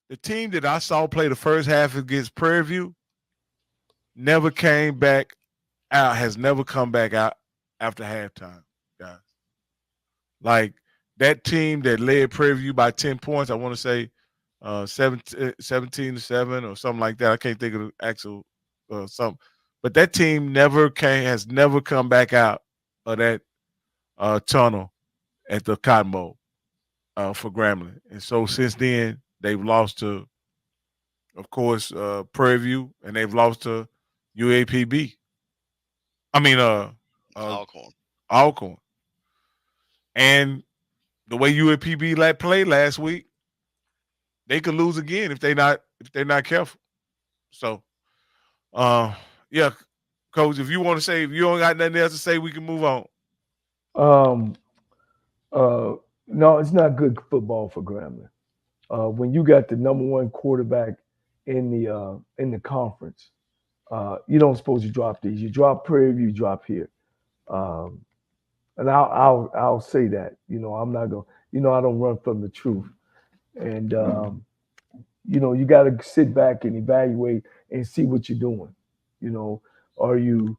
the team that I saw play the first half against Prairie View never came back out, has never come back out after halftime, guys. Like that team that led Prairie View by 10 points, I want to say 17-7 or something like that. I can't think of the actual something. But that team has never come back out of that tunnel at the Cotton Bowl for Grambling. And so since then, they've lost to, of course, Prairie View, and they've lost to UAPB. I mean, uh, Alcorn. Alcorn. And the way UAPB played last week, they could lose again if they're not careful. So, uh, yeah, Coach, if you want to say, if you don't got nothing else to say, we can move on. Um, uh, no, it's not good football for Grambling. When you got the number one quarterback in the conference, you don't supposed to drop these. You drop Prairie View, you drop here. Um, and I'll say that. I'm not gonna. I don't run from the truth. And you got to sit back and evaluate and see what you're doing. You know, are you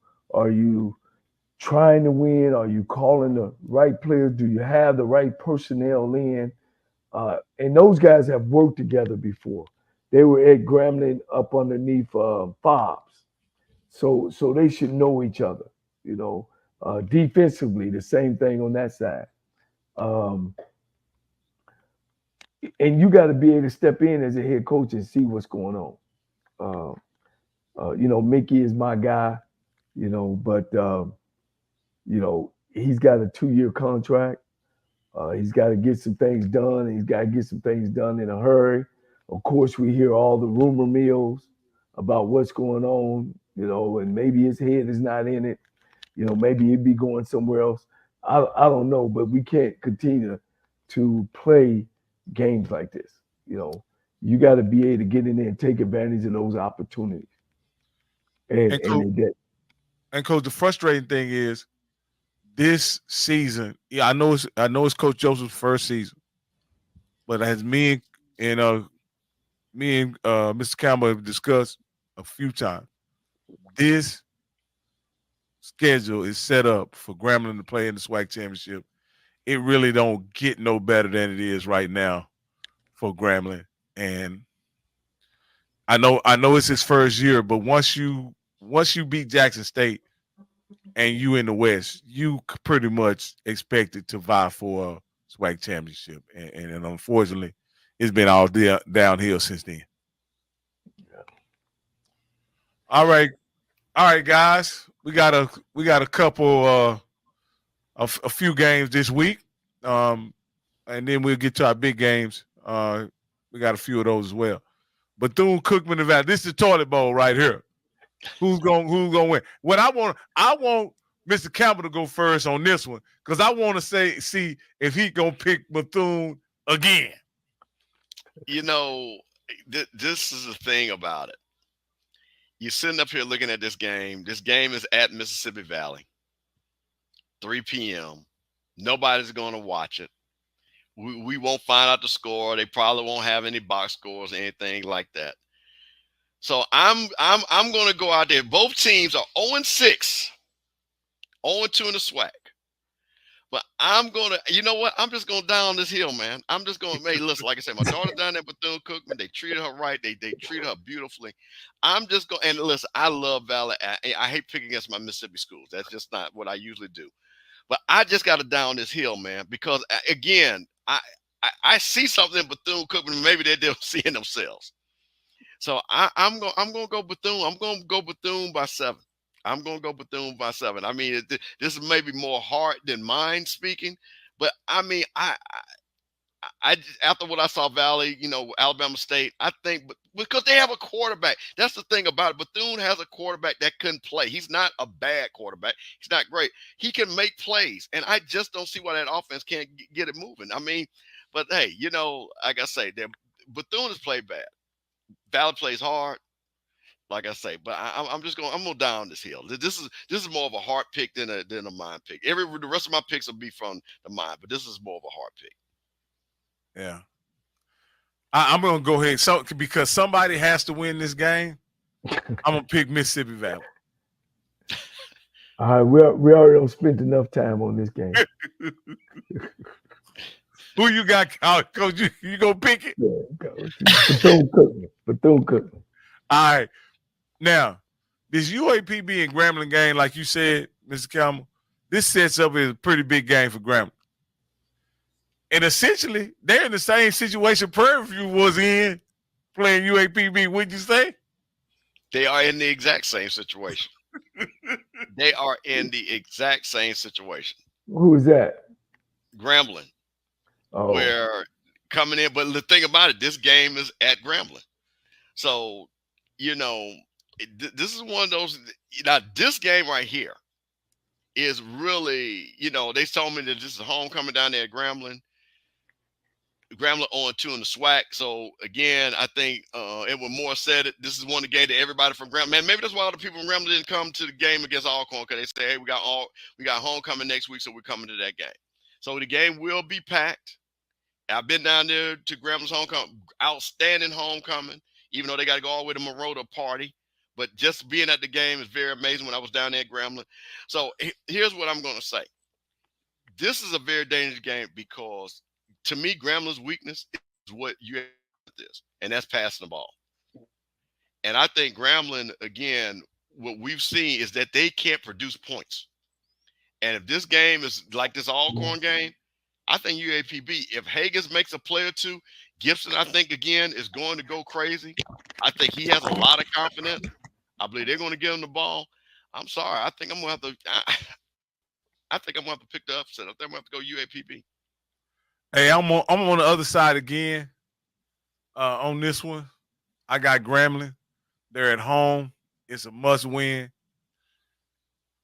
trying to win? Are you calling the right players? Do you have the right personnel in? And those guys have worked together before. They were at Grambling up underneath Fobs, so they should know each other. Defensively, the same thing on that side. Um, and you got to be able to step in as a head coach and see what's going on. Mickey is my guy, but he's got a 2-year contract. He's got to get some things done. He's got to get some things done in a hurry. Of course, we hear all the rumor mills about what's going on, and maybe his head is not in it. Maybe he'd be going somewhere else. I don't know, but we can't continue to play games like this. You got to be able to get in there and take advantage of those opportunities. And Coach, the frustrating thing is this season. Yeah, I know it's Coach Joseph's first season, but as me and Mr. Campbell have discussed a few times, this schedule is set up for Grambling to play in the SWAC championship. It really don't get no better than it is right now for Grambling. And I know it's his first year, but once you beat Jackson State and you in the West, you pretty much expected to vie for a SWAC championship. And unfortunately, it's been all downhill since then. All right, guys. We got a couple a few games this week, and then we'll get to our big games. We got a few of those as well. Bethune-Cookman and Valley. This is the toilet bowl right here. Who's gonna win? What I want Mr. Campbell to go first on this one because I want to see if he gonna pick Bethune again. This is the thing about it. You're sitting up here looking at this game. This game is at Mississippi Valley, 3 p.m. Nobody's going to watch it. We won't find out the score. They probably won't have any box scores or anything like that. So I'm going to go out there. Both teams are 0-6, 0-2 in the SWAC. But I'm going to, you know what? I'm just going down this hill, man. I'm just going to, hey, listen, like I said, my daughter's down there at Bethune-Cookman. They treated her right. They treated her beautifully. I'm just going, and listen, I love Valley. I hate picking against my Mississippi schools. That's just not what I usually do. But I just got to down this hill, man, because, again, I see something in Bethune-Cookman. Maybe they don't see in themselves. So I'm going to go Bethune. I'm going to go Bethune by 7. I'm going to go Bethune by 7. I mean, this is maybe more heart than mind speaking, but I mean, I after what I saw Valley, Alabama State, I think because they have a quarterback. That's the thing about it. Bethune has a quarterback that couldn't play. He's not a bad quarterback. He's not great. He can make plays, and I just don't see why that offense can't get it moving. I mean, but hey, like I say, Bethune has played bad. Valley plays hard. Like I say, but I'm going down this hill. This is more of a heart pick than a mind pick. The rest of my picks will be from the mind, but this is more of a heart pick. Yeah. I'm gonna go ahead. So because somebody has to win this game, I'm gonna pick Mississippi Valley. All right, we already don't spend enough time on this game. Who you got, Coach? You gonna pick it? Yeah, Bethune-Cookman. All right. Now, this UAPB and Grambling game, like you said, Mr. Campbell, this sets up as a pretty big game for Grambling. And essentially, they're in the same situation Prairie View was in playing UAPB, wouldn't you say? They are in the exact same situation. They are in the exact same situation. Who is that? Grambling. Oh. Where coming in, but the thing about it, this game is at Grambling. So, you know, this is one of those. Now, this game right here is really, you know, they told me that this is homecoming down there at Grambling. Grambling 0-2 in the SWAC. So again, I think Edward Moore said it. This is one of the games that everybody from Grambling. Man, maybe that's why all the people from Grambling didn't come to the game against Alcorn, because they say, hey, we got homecoming next week, so we're coming to that game. So the game will be packed. I've been down there to Grambling's homecoming, outstanding homecoming, even though they got to go all the way to Maroda party. But just being at the game is very amazing when I was down there at Grambling. So here's what I'm going to say. This is a very dangerous game because, to me, Grambling's weakness is what you have with this, and that's passing the ball. And I think Grambling, again, what we've seen is that they can't produce points. And if this game is like this Alcorn game, I think UAPB, if Hagens makes a play or two, Gibson, I think, again, is going to go crazy. I think he has a lot of confidence. I believe they're going to give him the ball. I'm sorry. I think I'm going to have to pick the upset. I think I'm going to have to go UAPB. Hey, I'm on the other side again on this one. I got Grambling. They're at home. It's a must win.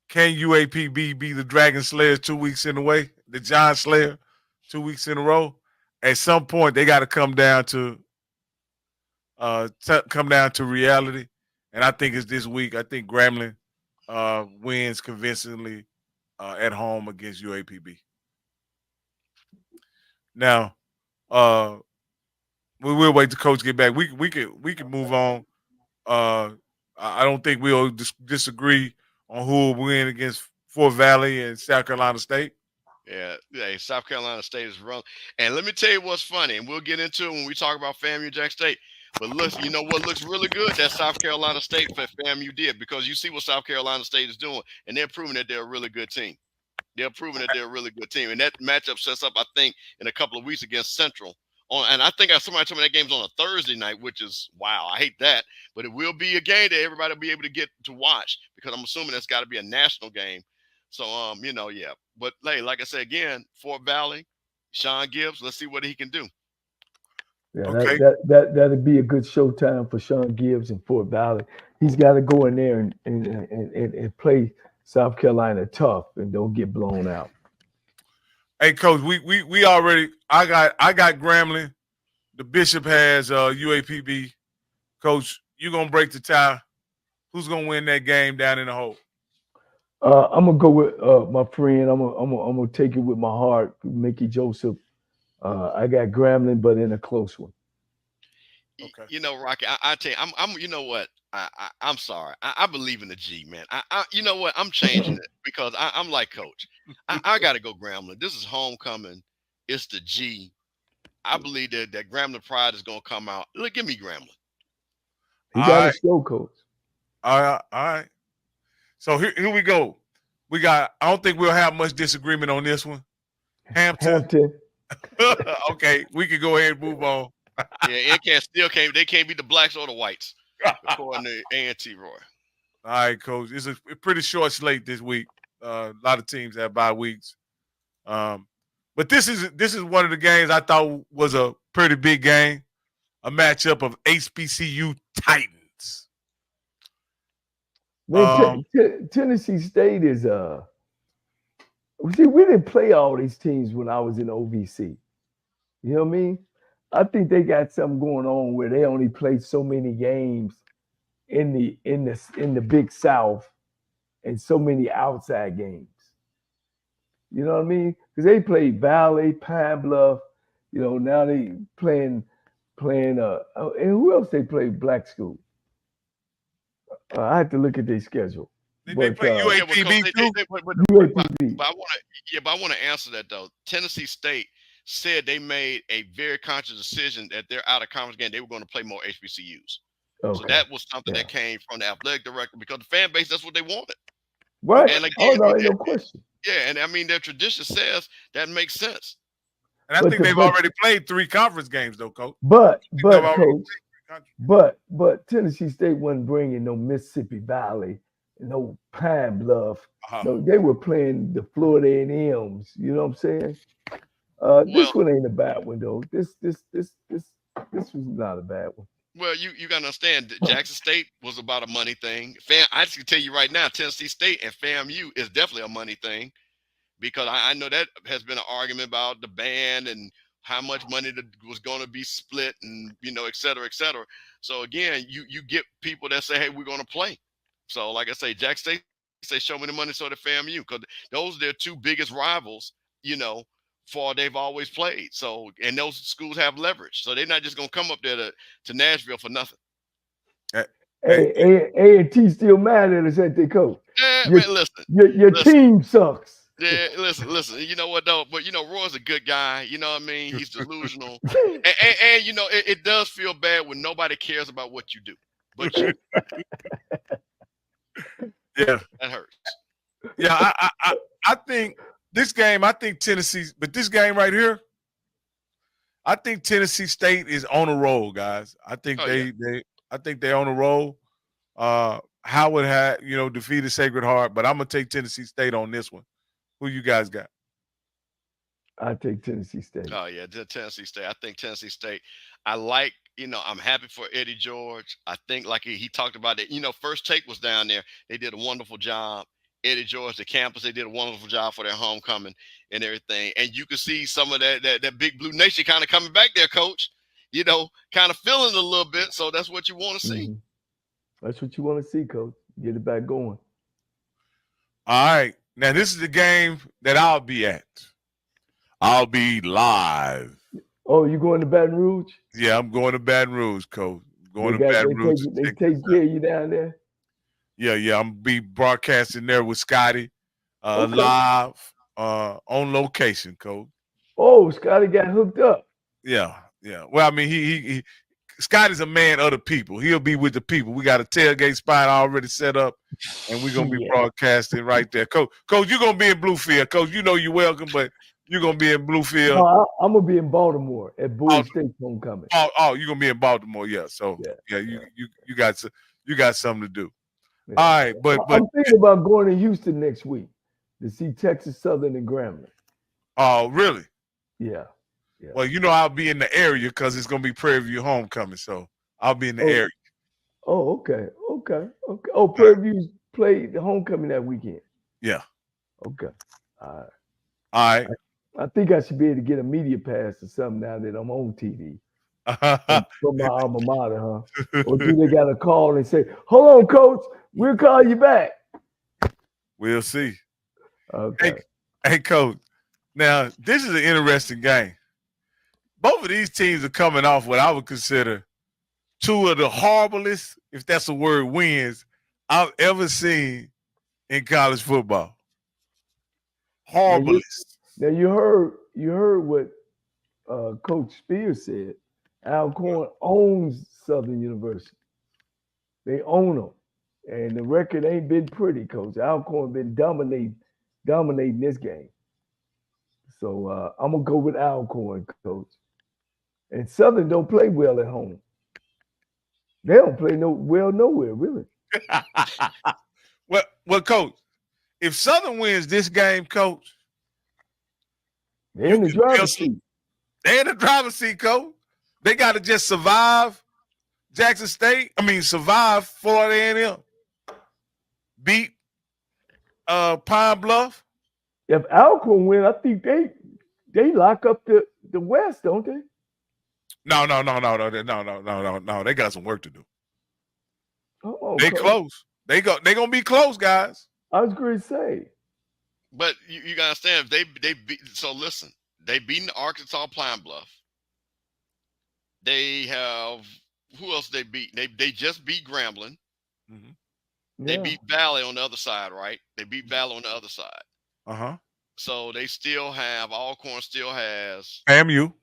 Can UAPB be the Dragon Slayer 2 weeks in a row? The John Slayer 2 weeks in a row? At some point, they got to come down to reality, and I think it's this week. I think Grambling wins convincingly at home against UAPB. Now, we will wait till Coach get back. We can move on. I don't think we'll disagree on who will win against Fort Valley and South Carolina State. Yeah, South Carolina State is wrong. And let me tell you what's funny, and we'll get into it when we talk about FAMU Jack State. But look, you know what looks really good? That South Carolina State for FAMU did, because you see what South Carolina State is doing, and they're proving that they're a really good team. They're proving that they're a really good team. And that matchup sets up, I think, in a couple of weeks against Central. And I think somebody told me that game's on a Thursday night, which is, wow, I hate that. But it will be a game that everybody will be able to get to watch, because I'm assuming that's got to be a national game. So, you know, yeah. But, hey, like I said, again, Fort Valley, Sean Gibbs, let's see what he can do. Yeah, okay. That'd be a good showtime for Sean Gibbs in Fort Valley. He's got to go in there and play South Carolina tough and don't get blown out. Hey, Coach, we already I got Grambling. The Bishop has UAPB. Coach, you gonna break the tie. Who's gonna win that game down in the hole? I'm gonna go with my friend. I'm gonna take it with my heart, Mickey Joseph. I got Grambling, but in a close one. Okay. You know, Rocky, I tell you, I'm. You know what? I'm sorry. I believe in the G, man. You know what? I'm changing it because I'm like Coach. I got to go Grambling. This is homecoming. It's the G. I believe that Grambling pride is going to come out. Look, give me Grambling. He got a show, Coach. All right. So here we go. We got. I don't think we'll have much disagreement on this one. Hampton. Okay, we can go ahead and move on. Yeah, they can't beat the blacks or the whites, according to A&T Roy. All right, Coach. It's a pretty short slate this week. A lot of teams have bye weeks. But this is one of the games I thought was a pretty big game, a matchup of HBCU Titans. Man, Tennessee State is see, we didn't play all these teams when I was in OVC. You know what I mean? I think they got something going on where they only play so many games in the Big South and so many outside games. You know what I mean? Because they played Valley, Pine Bluff. You know, now they playing playing. And who else they play? Black school. I have to look at their schedule. They But play Yeah, well, Coach, UAPB too. UAPB. but I want to answer that though. Tennessee State said they made a very conscious decision that their out of conference game they were going to play more HBCUs. Okay. So that was something that came from the athletic director because the fan base that's what they wanted. Right. And again, no, ain't no question. Yeah, and I mean their tradition says that makes sense. And I think they've already played 3 conference games though, Coach. But Coach, but Tennessee State wasn't bringing no Mississippi Valley, no Pine Bluff. No, they were playing the Florida A&Ms. You know what I'm saying? This one ain't a bad one though. This was not a bad one. Well, you gotta understand that Jackson State was about a money thing. I just can tell you right now, Tennessee State and FAMU is definitely a money thing because I know that has been an argument about the band and how much money was going to be split and et cetera, et cetera. So again, you get people that say, hey, we're going to play. So like I say, Jackson State say, show me the money, so the FAMU, because those are their 2 biggest rivals, for they've always played. So, and those schools have leverage. So they're not just going to come up there to Nashville for nothing. A&T still mad at us, ain't they, Coach? Yeah, man, listen. Your team sucks. Yeah, listen. You know what, though? But, Roy's a good guy. You know what I mean? He's delusional. and it does feel bad when nobody cares about what you do. But you. Yeah. That hurts. Yeah, I think this game, but this game right here, I think Tennessee State is on a roll, guys. I think I think they're on a roll. Howard had, defeated Sacred Heart, but I'm gonna take Tennessee State on this one. Who you guys got? I take Tennessee State. Oh yeah, Tennessee State. I think Tennessee State. I like, I'm happy for Eddie George. I think like he talked about it. First Take was down there. They did a wonderful job. Eddie George, the campus, they did a wonderful job for their homecoming and everything. And you can see some of that Big Blue Nation kind of coming back there, Coach. Kind of feeling a little bit. So that's what you want to see. Mm-hmm. That's what you want to see, Coach. Get it back going. All right. Now, this is the game that I'll be at. I'll be live. Oh, you going to Baton Rouge? Yeah, I'm going to Baton Rouge, Coach. They take care of you down there? Yeah. I'm be broadcasting there with Scotty, live, on location, Coach. Oh, Scotty got hooked up. Yeah. Well, I mean, he Scotty's a man of the people. He'll be with the people. We got a tailgate spot already set up, and we're gonna be broadcasting right there, Coach. Coach, you're gonna be in Bluefield, Coach. You're welcome, but you're gonna be in Bluefield. No, I'm gonna be in Baltimore at Bowie State homecoming. Oh, you're gonna be in Baltimore, yeah. So you got something to do. Yeah. All right, but I'm thinking about going to Houston next week to see Texas Southern and Grambling. Oh, really? Yeah. Well, I'll be in the area because it's gonna be Prairie View homecoming, so I'll be in the area. Oh, okay. Oh, Prairie View's played the homecoming that weekend. Yeah. Okay. All right. I think I should be able to get a media pass or something now that I'm on TV. From my alma mater, huh? Or do they got to call and say, "Hold on, Coach, we'll call you back"? We'll see. Okay. Hey, Coach. Now this is an interesting game. Both of these teams are coming off what I would consider 2 of the horriblest, if that's a word, wins I've ever seen in college football. Horriblest. Now you heard what Coach Spears said. Alcorn owns Southern University. They own them, and the record ain't been pretty, Coach. Alcorn been dominating this game. So I'm gonna go with Alcorn, Coach. And Southern don't play well at home. They don't play well nowhere, really. Well, Coach, if Southern wins this game, Coach, they're in the driver's seat. They're in the driver's seat, Coach. They got to just survive Jackson State. Survive Florida A&M. Beat Pine Bluff. If Alcorn win, I think they lock up the West, don't they? No. They got some work to do. Oh, they close. They gonna be close, guys. I was going to say. But you gotta understand, if they beat. So listen, they beat the Arkansas Pine Bluff. They have who else they beat? They just beat Grambling. Mhm. They Yeah. beat Valley on the other side, right? They beat Valley on the other side. Uh-huh. So they still have Alcorn still has FAMU.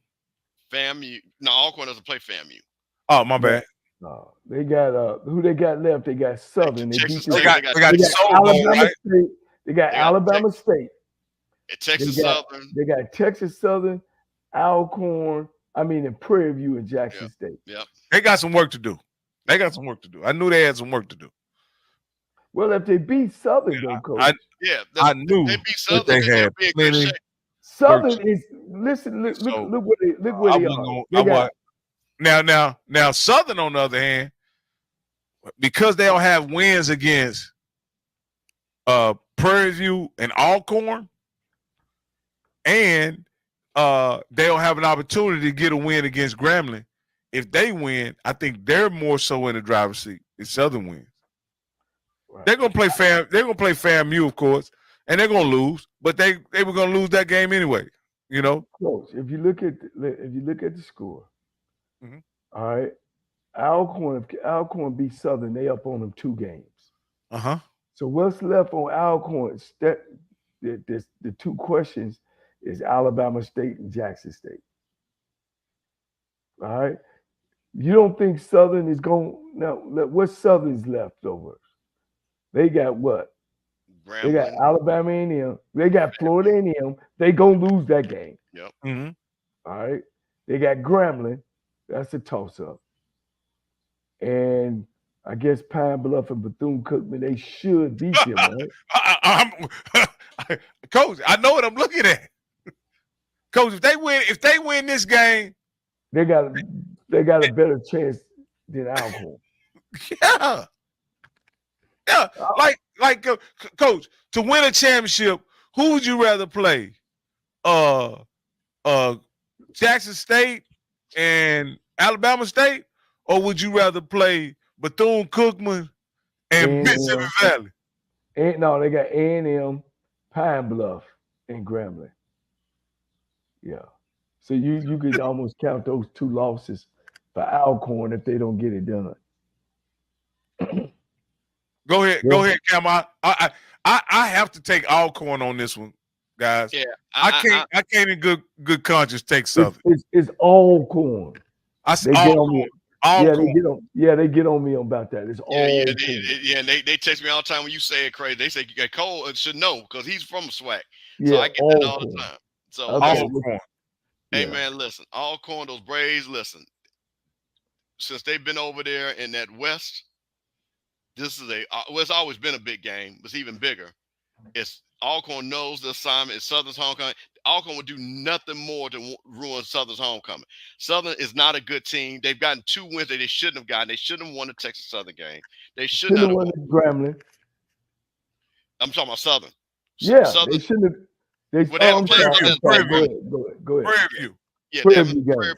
FAMU. No, Alcorn doesn't play FAMU. Oh, my bad. No, they got who they got left? They got Southern. They beat Texas They Tech. got They got Sobo, Alabama right? State. They got They got Alabama State. Texas They got Southern. they got Texas Southern, Alcorn. I mean, in Prairie View and Jackson State. Yep. They got some work to do. They got some work to do. I knew they had some work to do. Well, if they beat Southern, though, Coach, Yeah. I knew They beat that Southern. they They'll had be in good plenty. shape. Southern is listen. Look So, where I they wasn't are. gonna- They I got wa- Now, Southern, on the other hand, because they don't have wins against Prairie View and Alcorn, and they'll have an opportunity to get a win against Grambling. If they win, I think they're more so in the driver's seat if Southern wins. right. They're gonna play FAMU, of course, and they're gonna lose, but they were gonna lose that game anyway. You know, Coach, if you look at the score, Mhm. all right, Alcorn beat Southern. They up on them 2 games. uh-huh. So what's left on Alcorn? The 2 questions is Alabama State and Jackson State. All right. You don't think Southern is going now? What's Southern's leftovers? They got what? They got Grambling. Alabama A&M. They got Florida A&M. They gonna lose that game. Yep. Mm-hmm. All right. They got Grambling. That's a toss-up. And I guess Pine Bluff and Bethune-Cookman, they should beat them, right? Coach, I know what I'm looking at. Coach, if they win this game, They got a better chance than Alcorn. yeah. Like Coach, to win a championship, who would you rather play? Jackson State and Alabama State, or would you rather play Bethune-Cookman and Mississippi Valley? No, they got A&M, Pine Bluff, and Grambling. Yeah. So you could almost count those 2 losses for Alcorn if they don't get it done. Go ahead, Cam. I have to take Alcorn on this one, guys. Yeah. I can't in good conscience take Southern. It's Alcorn. They get on me. They get on me about that. It's Alcorn. And they text me all the time when you say it crazy. They say Cole should know because he's from Swag. Yeah, so I get that all the time. So Alcorn. Hey man, listen, Alcorn, those Braves, listen. Since they've been over there in that West, this is it's always been a big game. It's even bigger. It's Alcorn knows the assignment. It's Southern's homecoming. Alcorn would do nothing more to ruin Southern's homecoming. Southern is not a good team. They've gotten 2 wins that they shouldn't have gotten. They shouldn't have won the Texas Southern game. They should not have won Grambling. I'm talking about Southern. Yeah, Southern, they shouldn't have. Go ahead. Prairie View. Yeah, Prairie View.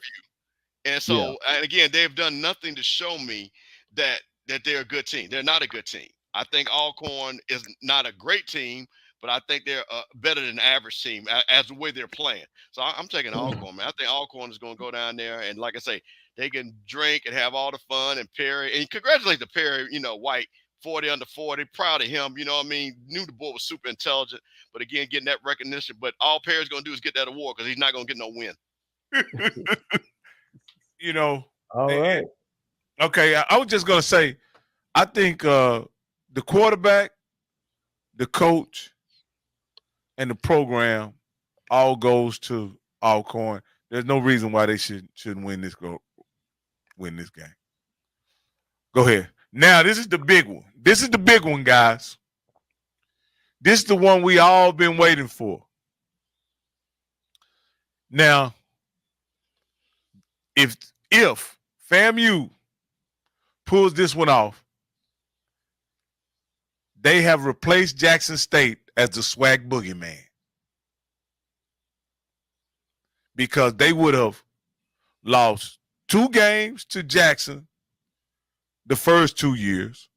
And so, and again, they've done nothing to show me that they're a good team. They're not a good team. I think Alcorn is not a great team, but I think they're better than average team as the way they're playing. So I'm taking Alcorn, man. I think Alcorn is going to go down there, and like I say, they can drink and have all the fun. And Perry, and congratulate the Perry, White, 40 under 40. Proud of him. You know what I mean? Knew the boy was super intelligent, but again, getting that recognition. But all Perry's going to do is get that award because he's not going to get no win. All right. Okay, I was just going to say, I think the quarterback, the coach, and the program all goes to Alcorn. There's no reason why they shouldn't win this game. Go ahead. Now, this is the big one. This is the big one, guys. This is the one we all been waiting for. Now, if FAMU pulls this one off, they have replaced Jackson State as the swag boogeyman, because they would have lost 2 games to Jackson the first 2 years,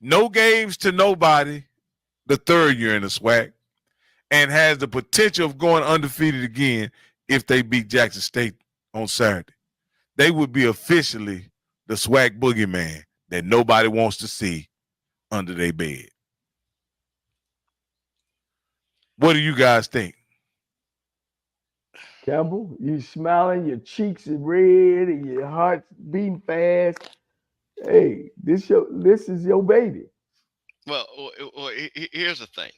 no games to nobody the 3rd year in the swag, and has the potential of going undefeated again if they beat Jackson State on Saturday. they would be officially the SWAC boogeyman that nobody wants to see under their bed. What do you guys think? Campbell, you smiling, your cheeks are red, and your heart's beating fast. Hey, this is your baby. Well, here's the thing.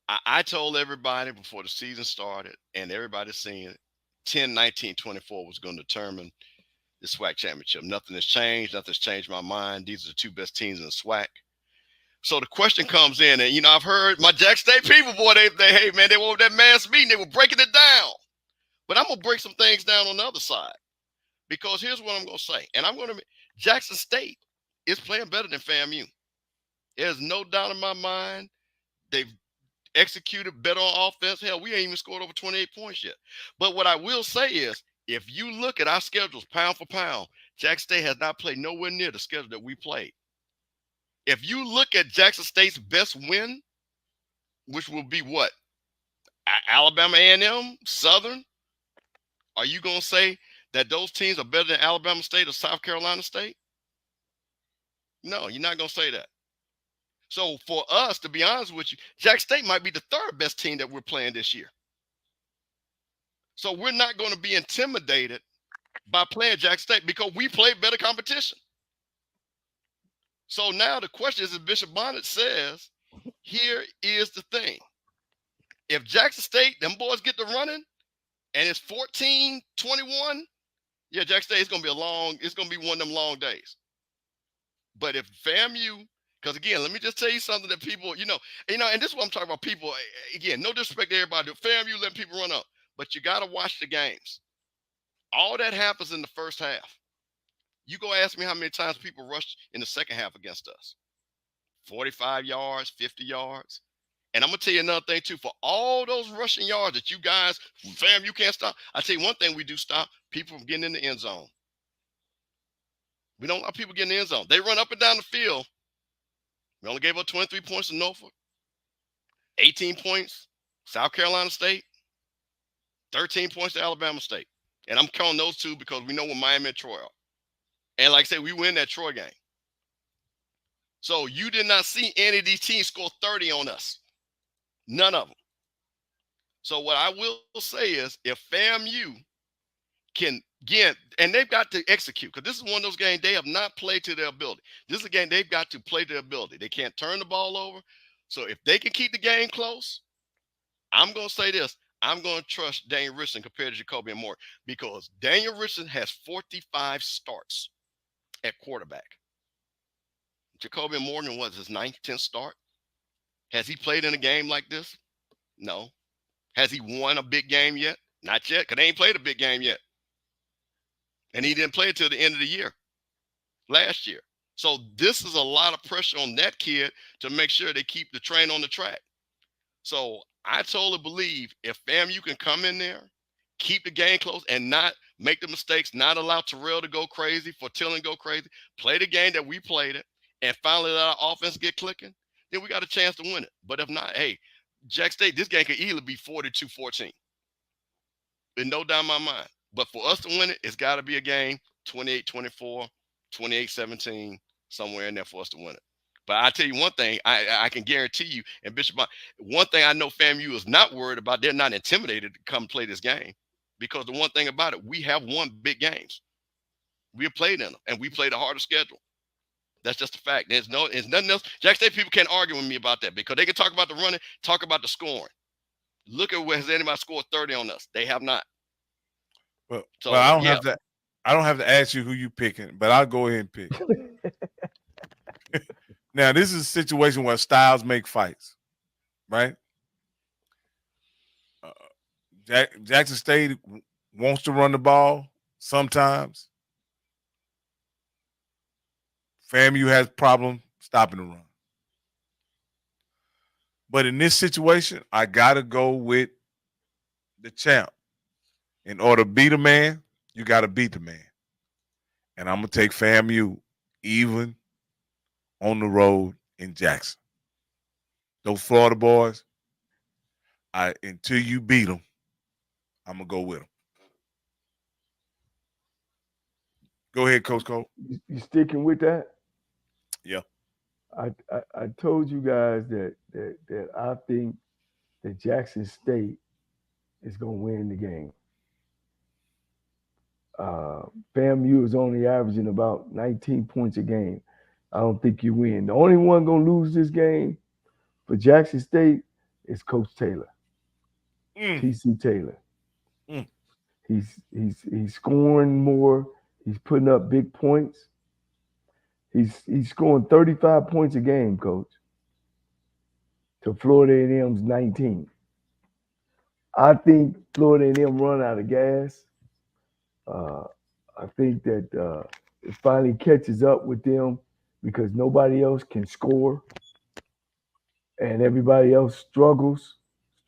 I told everybody before the season started, and everybody's seeing it, 10, 19, 24 was going to determine the SWAC championship. Nothing has changed. Nothing's changed my mind. These are the two best teams in the SWAC. So the question comes in, and I've heard my Jack State people, boy, they hey man, they were that mass meeting, they were breaking it down. But I'm gonna break some things down on the other side, because here's what I'm gonna say, and Jackson State is playing better than FAMU. There's no doubt in my mind. They've executed better on offense. Hell, we ain't even scored over 28 points yet. But what I will say is, if you look at our schedules pound for pound, Jack State has not played nowhere near the schedule that we played. If you look at Jackson State's best win, which will be what? Alabama A&M, Southern, are you going to say that those teams are better than Alabama State or South Carolina State? No, you're not going to say that. So for us, to be honest with you, Jack State might be the third best team that we're playing this year. So we're not going to be intimidated by playing Jack State because we play better competition. So now the question is, as Bishop Bonnet says, here is the thing. If Jackson State, them boys get to running, and it's 14-21, yeah, Jackson State is going to be it's going to be one of them long days. But if FAMU, because again, let me just tell you something that people, and this is what I'm talking about. People, again, no disrespect to everybody. FAMU letting people run up, but you got to watch the games. All that happens in the first half. You go ask me how many times people rushed in the second half against us. 45 yards, 50 yards. And I'm going to tell you another thing, too. For all those rushing yards that you guys, fam, you can't stop. I tell you one thing we do stop, people from getting in the end zone. We don't allow people getting in the end zone. They run up and down the field. We only gave up 23 points to Norfolk, 18 points, South Carolina State, 13 points to Alabama State. And I'm counting those two because we know what Miami and Troy are. And like I said, we win that Troy game. So you did not see any of these teams score 30 on us. None of them. So what I will say is, if FAMU can get, and they've got to execute, because this is one of those games they have not played to their ability. This is a game they've got to play to their ability. They can't turn the ball over. So if they can keep the game close, I'm going to say this. I'm going to trust Daniel Richardson compared to Jacoby and Moore, because Daniel Richardson has 45 starts at quarterback. Jacoby Morgan was his 9th, 10th start. Has he played in a game like this? No. Has he won a big game yet? Not yet, because they ain't played a big game yet. And he didn't play it till the end of the year, last year. So this is a lot of pressure on that kid to make sure they keep the train on the track. So I totally believe if FAMU can come in there, keep the game close, and not make the mistakes, not allow Terrell to go crazy, Fortillen go crazy, play the game that we played it, and finally let our offense get clicking, then we got a chance to win it. But if not, hey, Jack State, this game could easily be 42-14. There's no doubt in my mind. But for us to win it, it's got to be a game 28-24, 28-17, somewhere in there for us to win it. But I tell you one thing, I can guarantee you, and Bishop, one thing I know FAMU is not worried about, they're not intimidated to come play this game, because the one thing about it, we have won big games. We have played in them, and we played a harder schedule. That's just a fact. There's nothing else. Jack State people can't argue with me about that, because they can talk about the running, talk about the scoring. Look at where has anybody scored 30 on us. They have not. Well, So, I don't have to. I don't have to ask you who you picking, but I'll go ahead and pick. Now, this is a situation where styles make fights, right? Jackson State wants to run the ball sometimes. FAMU has problem stopping the run. But in this situation, I got to go with the champ. In order to beat a man, you got to beat the man. And I'm going to take FAMU even on the road in Jackson. Those Florida boys, until you beat them, I'm going to go with them. Go ahead, Coach Cole. You sticking with that? Yeah. I told you guys that I think that Jackson State is going to win the game. FAMU is only averaging about 19 points a game. I don't think you win. The only one going to lose this game for Jackson State is Coach Taylor, TC Taylor. He's scoring more. He's putting up big points. He's scoring 35 points a game, Coach, to Florida A&M's 19. I think Florida A&M run out of gas. I think that it finally catches up with them because nobody else can score, and everybody else struggles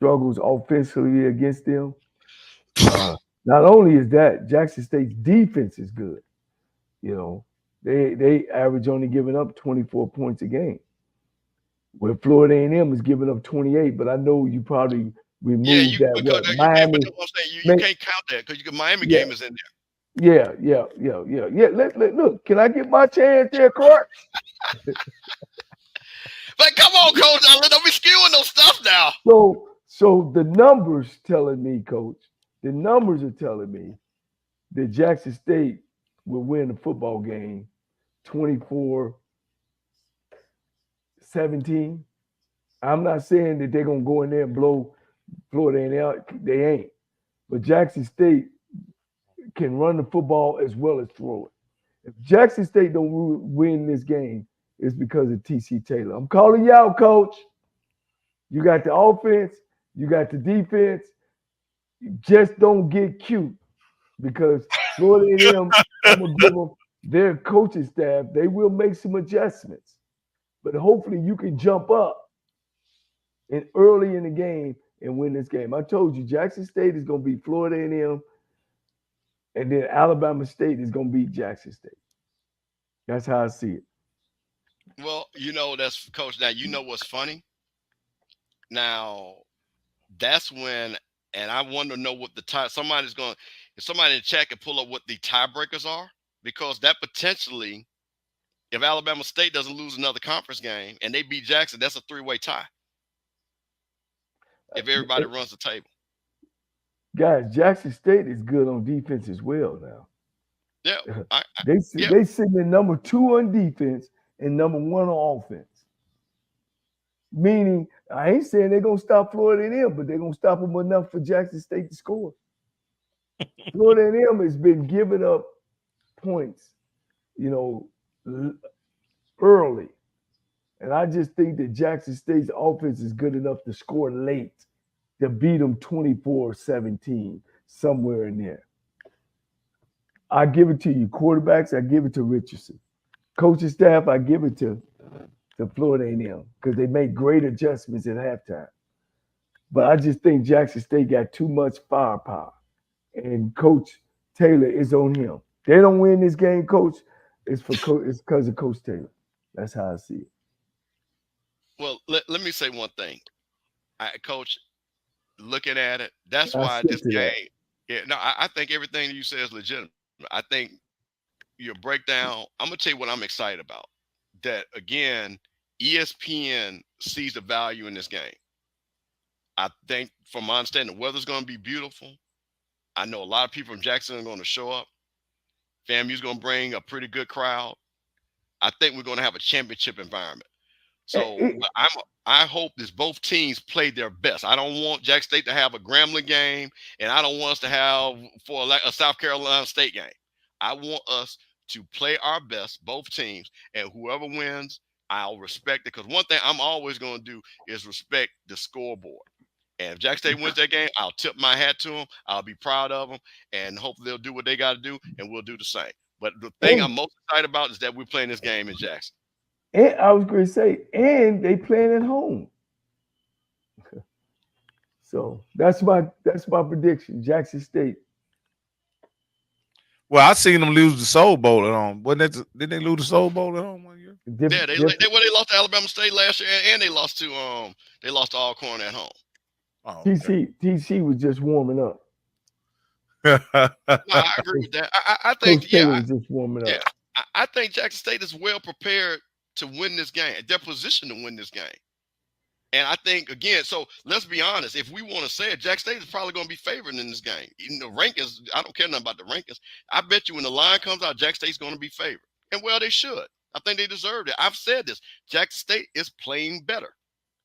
offensively against them. Not only is that, Jackson State's defense is good. You know, they average only giving up 24 points a game, where Florida A&M is giving up 28. But I know you probably removed that. Miami, you can't count that because Miami game is in there. Yeah. Look, can I get my chance there, Clark? But come on, Coach, don't be skewing no stuff now. So the numbers telling me, Coach, the numbers are telling me that Jackson State will win the football game 24-17. I'm not saying that they're going to go in there and blow Florida A&M. They ain't. But Jackson State can run the football as well as throw it. If Jackson State don't win this game, it's because of TC Taylor. I'm calling you out, Coach. You got the offense. You got the defense. You just don't get cute because Florida A&M, I'm going to give them their coaching staff, they will make some adjustments. But hopefully you can jump up early in the game and win this game. I told you, Jackson State is going to beat Florida A&M, and then Alabama State is going to beat Jackson State. That's how I see it. Well, that's Coach. Now, what's funny? Now, that's when, and I want to know what the tie. If somebody in the chat can pull up what the tiebreakers are, because that potentially, if Alabama State doesn't lose another conference game and they beat Jackson, that's a 3-way tie. If everybody runs the table. Guys, Jackson State is good on defense as well now. Yeah. They sitting in number 2 on defense and number 1 on offense. Meaning, I ain't saying they're going to stop Florida A&M, but they're going to stop them enough for Jackson State to score. Florida A&M has been giving up points, early. And I just think that Jackson State's offense is good enough to score late to beat them 24-17, somewhere in there. I give it to you. Quarterbacks, I give it to Richardson. Coaching staff, I give it to Florida A&M because they made great adjustments at halftime. But I just think Jackson State got too much firepower. And Coach Taylor is on him. They don't win this game, Coach. It's because of Coach Taylor. That's how I see it. Well, let me say one thing. Coach, looking at it, that's why this game. Yeah, no, I think everything you say is legitimate. I think your breakdown, I'm going to tell you what I'm excited about. That, again, ESPN sees the value in this game. I think, from my understanding, the weather's going to be beautiful. I know a lot of people from Jackson are going to show up. FAMU's going to bring a pretty good crowd. I think we're going to have a championship environment. So I hope that both teams play their best. I don't want Jackson State to have a Grambling game, and I don't want us to have a South Carolina State game. I want us to play our best, both teams, and whoever wins, I'll respect it. Because one thing I'm always going to do is respect the scoreboard. And if Jackson State wins that game, I'll tip my hat to them. I'll be proud of them, and hopefully they'll do what they got to do, and we'll do the same. But the thing I'm most excited about is that we're playing this game in Jackson. And I was going to say, and they playing at home. So that's my prediction. Jackson State. Well, I seen them lose the Soul Bowl at home. Did they lose the Soul Bowl at home one year? Yeah, they lost to Alabama State last year, and they lost to Alcorn at home. Oh, okay. TC was just warming up. No, I agree with that. I think, Coach Taylor was just warming up. yeah, I think Jackson State is well prepared to win this game. They're positioned to win this game. And I think, again, so let's be honest. If we want to say it, Jackson State is probably going to be favored in this game. Even the rankings, I don't care nothing about the rankings. I bet you when the line comes out, Jackson State's going to be favored. And, well, they should. I think they deserve it. I've said this. Jackson State is playing better.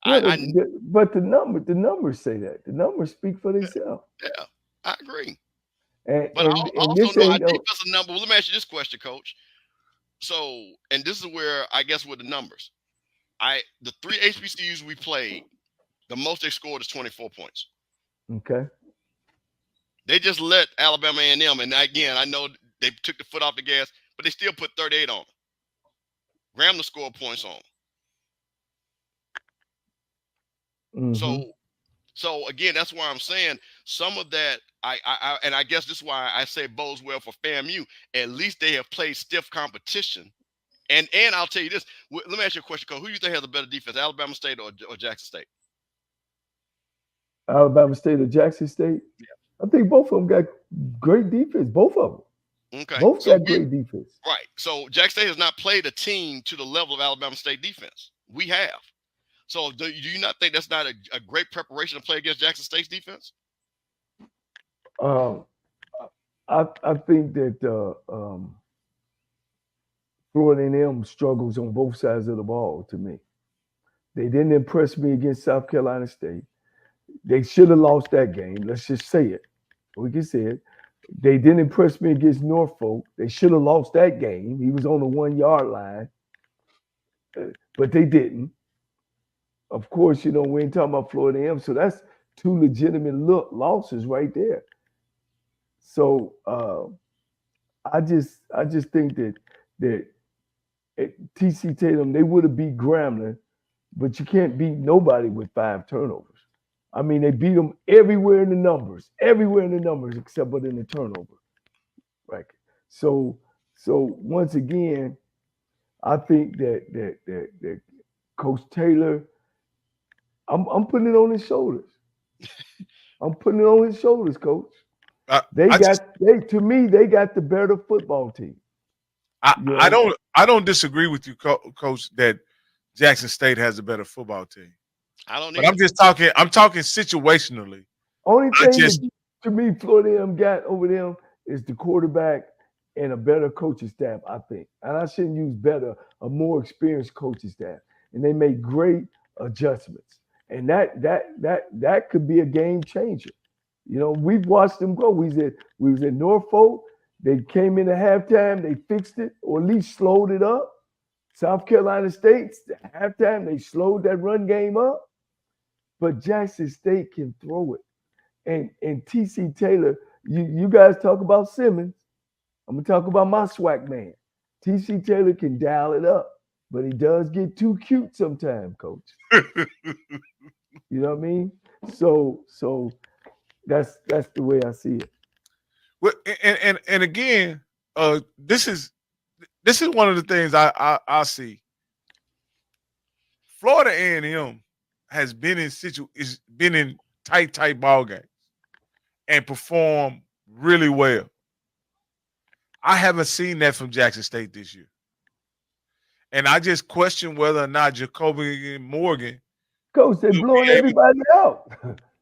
Yeah, but the numbers say that. The numbers speak for themselves. Yeah, I agree. But I also know our defensive number. Well, let me ask you this question, Coach. So, and this is where I guess with the numbers, the 3 HBCUs we played, the most they scored is 24 points. Okay. They just let Alabama A&M, and again, I know they took the foot off the gas, but they still put 38 on them. Grambling scored points on them. Mm-hmm. So again, that's why I'm saying some of that. I guess this is why I say bodes well for FAMU. At least they have played stiff competition. And I'll tell you this. Let me ask you a question, Coach. Who do you think has a better defense, Alabama State or Jackson State? Alabama State or Jackson State? Yeah. I think both of them got great defense. Both of them. Okay. Both got great defense. Right. So Jackson State has not played a team to the level of Alabama State defense. We have. So do you not think that's not a great preparation to play against Jackson State's defense? I think that Florida A&M struggles on both sides of the ball to me. They didn't impress me against South Carolina State. They should have lost that game. Let's just say it. We can say it. They didn't impress me against Norfolk. They should have lost that game. He was on the 1-yard line, but they didn't. Of course, we ain't talking about Florida A&M, so that's 2 legitimate losses right there. So I just think that TC Tatum, they would have beat Grambling, but you can't beat nobody with 5 turnovers. I mean, they beat them everywhere in the numbers except but in the turnover. Right. So once again, I think that Coach Taylor, I'm putting it on his shoulders. I'm putting it on his shoulders, Coach. They got the better football team. I don't disagree with you, Coach, that Jackson State has a better football team. I don't. But I'm talking situationally. Only thing to me, Florida A&M got over them is the quarterback and a better coaching staff, I think. And I shouldn't use better, a more experienced coaching staff. And they made great adjustments. And that could be a game changer. We've watched them go. We was at Norfolk. They came in at halftime. They fixed it, or at least slowed it up. South Carolina State, at halftime, they slowed that run game up. But Jackson State can throw it. And TC Taylor, you guys talk about Simmons. I'm going to talk about my SWAC man. TC Taylor can dial it up, but he does get too cute sometimes, Coach. You know what I mean? So that's the way I see it. Well, and again, this is one of the things I see. Florida A&M has been in tight ball games and performed really well. I haven't seen that from Jackson State this year. And I just question whether or not Jacoby Morgan. Coach, they're blowing everybody out.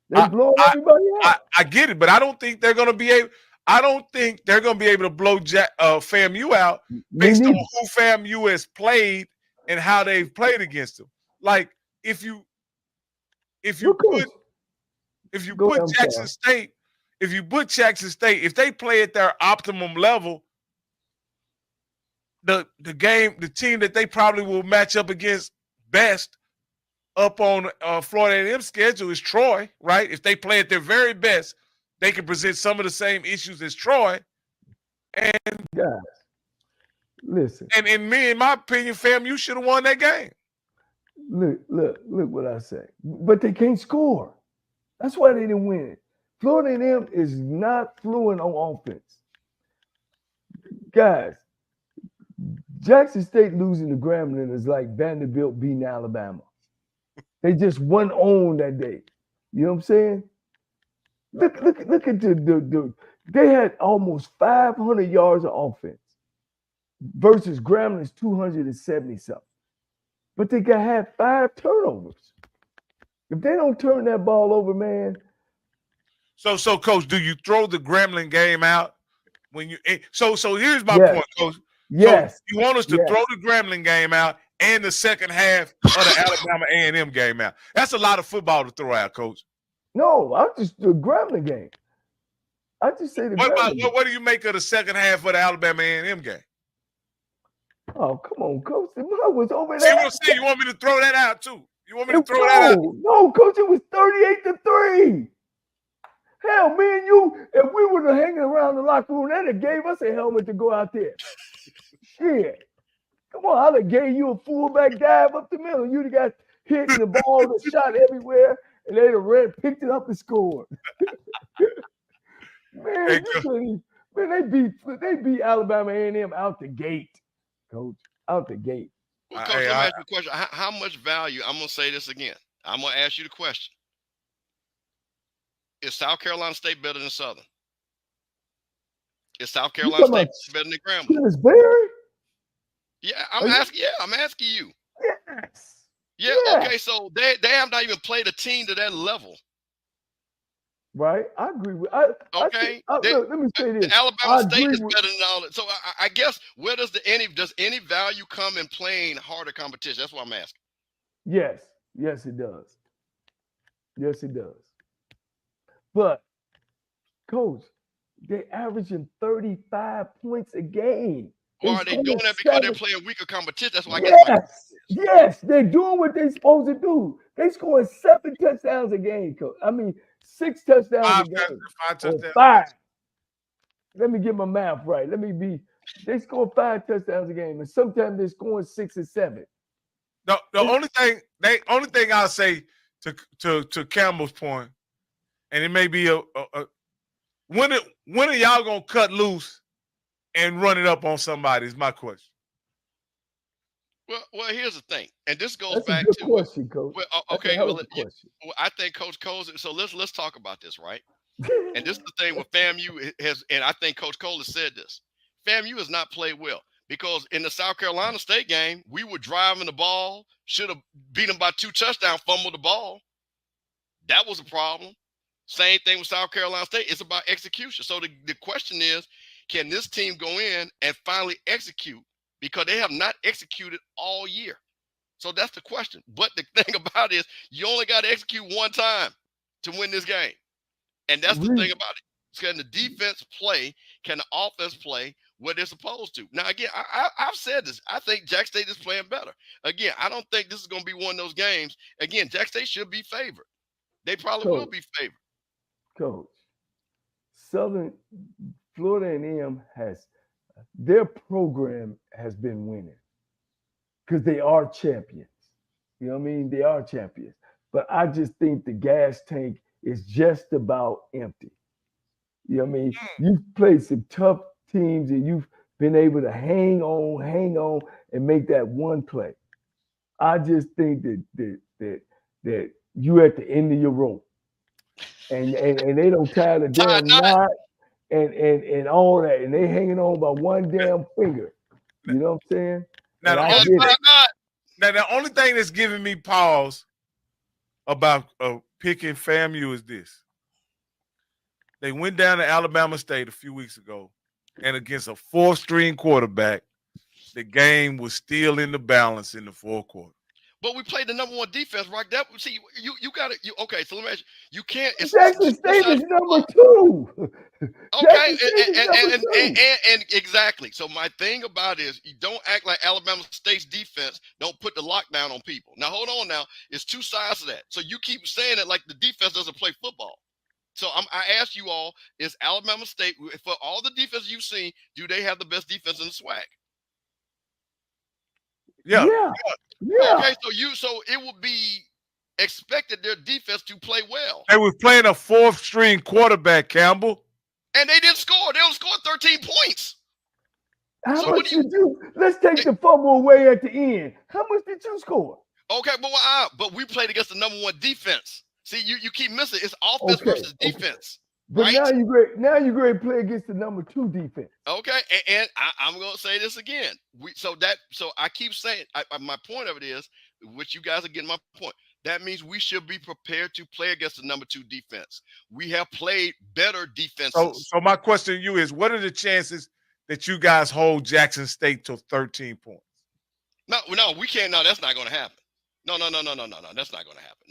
They're blowing everybody out. I get it, but I don't think they're going to be able. I don't think they're going to be able to blow FAMU out based on who FAMU has played and how they've played against them. Like if you put Jackson State, if they play at their optimum level, the team that they probably will match up against best up on Florida A&M schedule is Troy, right? If they play at their very best, they can present some of the same issues as Troy. And guys, listen. And in my opinion, FAMU should have won that game. Look what I say. But they can't score. That's why they didn't win. Florida A&M is not fluent on offense. Guys, Jackson State losing to Grambling is like Vanderbilt beating Alabama. They just won on that day. You know what I'm saying? Look at the They had almost 500 yards of offense versus Gramblin's 270 something. But they had 5 turnovers. If they don't turn that ball over, man. So Coach, do you throw the Gremlin game out when you? So here's my Yes. point, Coach. Yes. So you want us to throw the Gremlin game out and the second half of the Alabama A&M game out? That's a lot of football to throw out, Coach. No, I just the Grambling game. I just say the Grambling game. What do you make of the second half of the Alabama A&M game? Oh, come on, Coach. The mud was over See there. what I'm saying? You want me to throw that out too? You want me to throw that out? No, Coach, it was 38-3. Hell, me and you, if we were hanging around the locker room, they'd have gave us a helmet to go out there. Shit. Come on, I'd have gave you a fullback dive up the middle. You'd have got hit in the ball, the shot everywhere, and they'd have picked it up and scored. Man, they beat Alabama A&M out the gate, Coach. Out the gate. Well, Coach, let me ask you a question. How much value? I'm going to say this again. I'm going to ask you the question. Is South Carolina State better than Southern? Is South Carolina State better than Grambling? Kingsbury? Yeah, I'm asking you. Yes. Yeah, okay, so they have not even played a team to that level. Right, I agree with. Let me say this: Alabama State is better than all that. So I guess where does any value come in playing harder competition? That's what I'm asking. Yes, it does. Yes, it does. But, Coach, they're averaging 35 points a game. Or are they doing that because they're playing weaker competition? That's why I guess. Yes, they're doing what they're supposed to do. They scoring 7 touchdowns a game, Coach. I mean, 6 touchdowns a game. 5 touchdowns. 5. Let me get my math right. They score 5 touchdowns a game, and sometimes they're scoring 6 and 7. The only thing I'll say to Campbell's point, and it may be when are y'all gonna cut loose and run it up on somebody is my question. Well, here's the thing, and this goes That's back a good to question, Coach. Well, I think Coach Cole. So let's talk about this, right? And this is the thing with FAMU has, and I think Coach Cole has said this. FAMU has not played well because in the South Carolina State game, we were driving the ball, should have beat them by 2 touchdowns, fumbled the ball. That was a problem. Same thing with South Carolina State. It's about execution. So the question is, can this team go in and finally execute? Because they have not executed all year. So that's the question. But the thing about it is you only got to execute one time to win this game. And that's the thing about it. Can the defense play? Can the offense play what they're supposed to? Now, again, I've said this. I think Jack State is playing better. Again, I don't think this is going to be one of those games. Again, Jack State should be favored. They probably will be favored. Coach, Florida A&M their program has been winning because they are champions. You know what I mean? They are champions. But I just think the gas tank is just about empty. You know what I mean? You've played some tough teams and you've been able to hang on, and make that one play. I just think that you at the end of your rope. And they don't tie the damn knot and all that, and they hanging on by one damn finger. You know what I'm saying? Now the only thing that's giving me pause about picking FAMU is this. They went down to Alabama State a few weeks ago, and against a 4th-string quarterback, the game was still in the balance in the 4th quarter. But we played the number 1 defense, right? That see, you got it. Okay, so let me ask you can't. Jackson State is number 2. Okay, and exactly. So my thing about it is you don't act like Alabama State's defense don't put the lockdown on people. Now hold on. Now it's 2 sides of that. So you keep saying it like the defense doesn't play football. So I ask you all: is Alabama State, for all the defense you've seen, do they have the best defense in the SWAC? Yeah. Okay, so it would be expected their defense to play well. They were playing a 4th-string quarterback, Campbell. And they didn't score. They only scored 13 points. How much did you? Let's take the fumble away at the end. How much did you score? Okay, but we played against the number 1 defense. See, you keep missing. It's offense versus defense. But right? now you're great to play against the number 2 defense. Okay, and I'm going to say this again. So I keep saying my point of it is, which you guys are getting my point. That means we should be prepared to play against the number 2 defense. We have played better defenses. So my question to you is, what are the chances that you guys hold Jackson State to 13 points? No, we can't. No, that's not going to happen. No, that's not going to happen.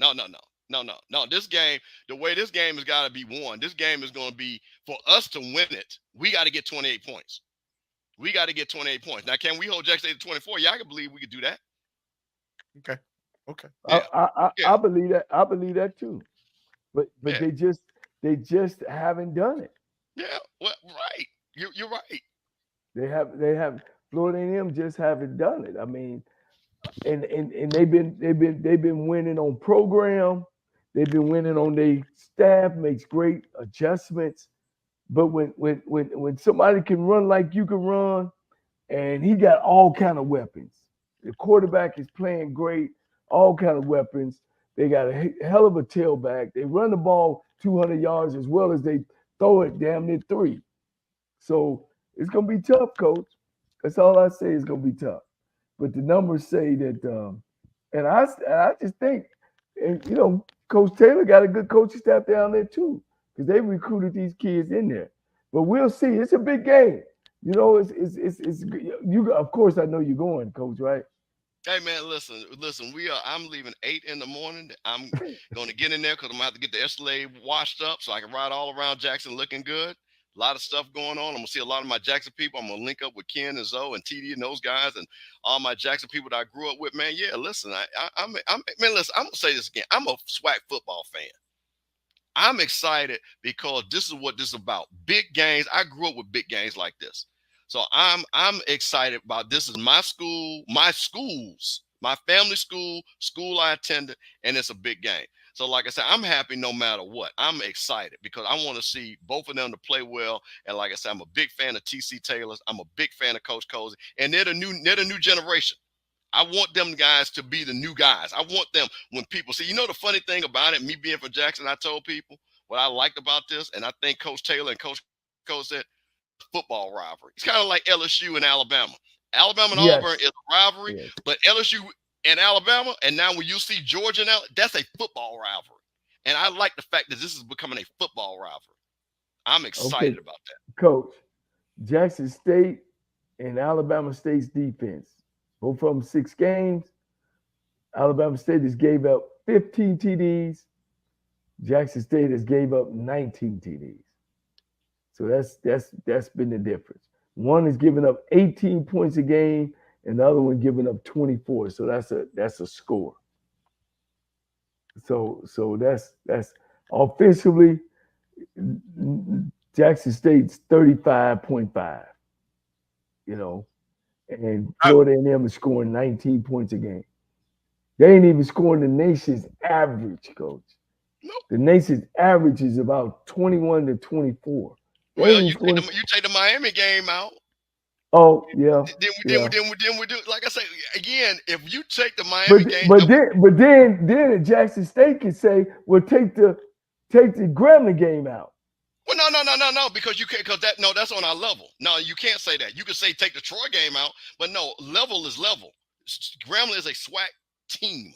No. This game, the way this game has got to be won, this game is going to be, for us to win it, we got to get 28 points. We got to get 28 points. Now, can we hold Jackson State to 24? Yeah, I can believe we could do that. Okay. Yeah. I believe that. I believe that too. But yeah. they just haven't done it. Yeah. Well, right. You're right. They have Florida A&M just haven't done it. I mean, and they've been winning on program. They've been winning on their staff, makes great adjustments. But when somebody can run like you can run, and he got all kind of weapons. The quarterback is playing great, all kind of weapons. They got a hell of a tailback. They run the ball 200 yards as well as they throw it damn near 3. So it's going to be tough, Coach. That's all I say. It's going to be tough. But the numbers say that, and I just think, and you know, Coach Taylor got a good coaching staff down there too, because they recruited these kids in there. But we'll see. It's a big game. You know, it's you. Of course, I know you're going, Coach, right? Hey man, listen. I'm leaving 8 in the morning. I'm going to get in there because I'm gonna have to get the Escalade washed up so I can ride all around Jackson looking good. A lot of stuff going on. I'm gonna see a lot of my Jackson people. I'm gonna link up with Ken and Zoe and TD and those guys and all my Jackson people that I grew up with. Man, yeah. Listen, man. Listen, I'm gonna say this again. I'm a SWAC football fan. I'm excited because this is what this is about. Big games. I grew up with big games like this. So I'm excited about this. Is my school, my schools, my family school I attended, and it's a big game. So like I said, I'm happy no matter what. I'm excited because I want to see both of them to play well. And like I said, I'm a big fan of TC Taylor's. I'm a big fan of Coach Cozy. And they're the new generation. I want them guys to be the new guys. I want them when people see, you know, the funny thing about it, me being from Jackson, I told people what I liked about this. And I think Coach Taylor and Coach said, football rivalry. It's kind of like LSU and Alabama. Alabama and Auburn is a rivalry, but LSU and Alabama, and now when you see Georgia now, that's a football rivalry. And I like the fact that this is becoming a football rivalry. I'm excited about that. Coach, Jackson State and Alabama State's defense, both of them 6 games. Alabama State has gave up 15 TDs. Jackson State has gave up 19 TDs. So that's been the difference. One is giving up 18 points a game, and the other one giving up 24. So that's a score. So that's offensively, Jackson State's 35.5. You know, and Florida A&M is scoring 19 points a game. They ain't even scoring the nation's average, Coach. Nope. The nation's average is about 21 to 24. Well, you take the Miami game out. Oh yeah. Then we do. Like I say again, if you take the Miami game, but then Jackson State can say, "Well, take the Grambling game out." Well, no, because you can't. That's on our level. No, you can't say that. You can say take the Troy game out, but no, level is level. Grambling is a SWAC team.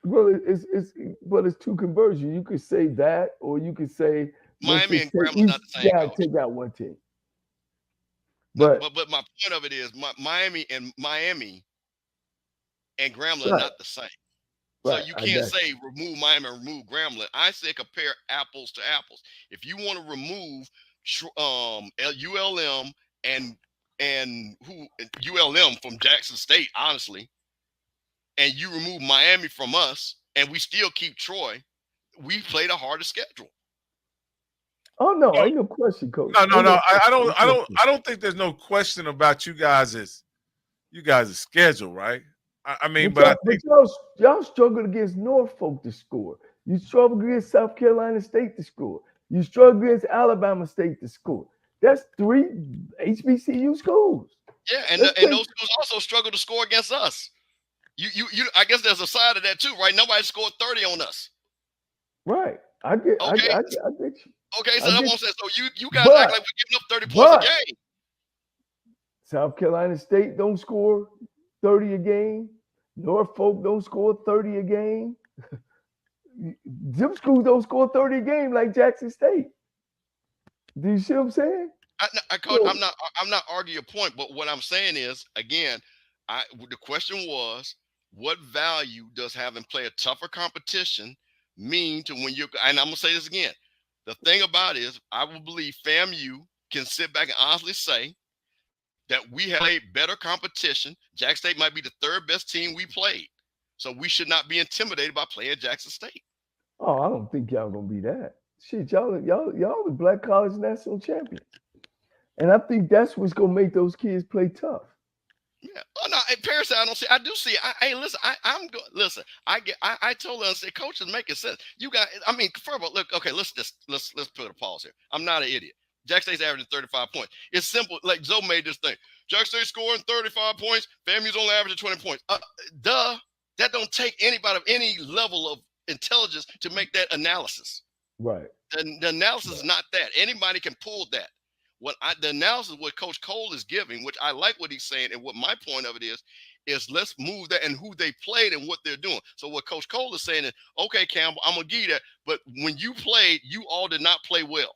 Well, it's 2 conversions. You could say that, or you could say Miami and Grambling not the same. Yeah, take out one team. But my point of it is Miami and Grambling are not the same. So you can't say remove Miami and remove Grambling. I say compare apples to apples. If you want to remove ULM and ULM from Jackson State, honestly, and you remove Miami from us, and we still keep Troy, we played a harder schedule. Oh no, ain't no question, Coach. No. I don't think there's no question about you guys' schedule, right? I mean, but y'all struggled against Norfolk to score. You struggled against South Carolina State to score. You struggled against Alabama State to score. That's 3 HBCU schools. Yeah, and those schools also struggle to score against us. You I guess there's a side of that too, right? Nobody scored 30 on us. Right. I get you. Okay, so I that's get- what I'm saying. So you guys but- act like we're giving up 30 points a game. South Carolina State don't score 30 a game. Norfolk don't score 30 a game. Them schools don't score 30 a game like Jackson State. Do you see what I'm saying? Coach, I'm not arguing your point, but what I'm saying is, again, the question was, what value does having play a tougher competition mean to when you're? And I'm gonna say this again. The thing about it is, I will believe FAMU can sit back and honestly say that we have a better competition. Jackson State might be the third best team we played, so we should not be intimidated by playing Jackson State. Oh, I don't think y'all gonna be that. Shit, y'all the Black College National Champions. And I think that's what's gonna make those kids play tough. Yeah. Oh no, Paris, I don't see. I do see. Hey, listen. I'm good. Listen. I totally understand. Coach is making sense. You got. I mean, first of all, look. Okay, let's put a pause here. I'm not an idiot. Jackson State's averaging 35 points. It's simple. Like Zoe made this thing. Jackson State scoring 35 points. FAMU's only averaging 20 points. That don't take anybody of any level of intelligence to make that analysis. Right. The analysis is not that. Anybody can pull that. The analysis what Coach Cole is giving, which I like what he's saying, and what my point of it is let's move that and who they played and what they're doing. So what Coach Cole is saying is, okay, Campbell, I'm gonna give you that, but when you played, you all did not play well.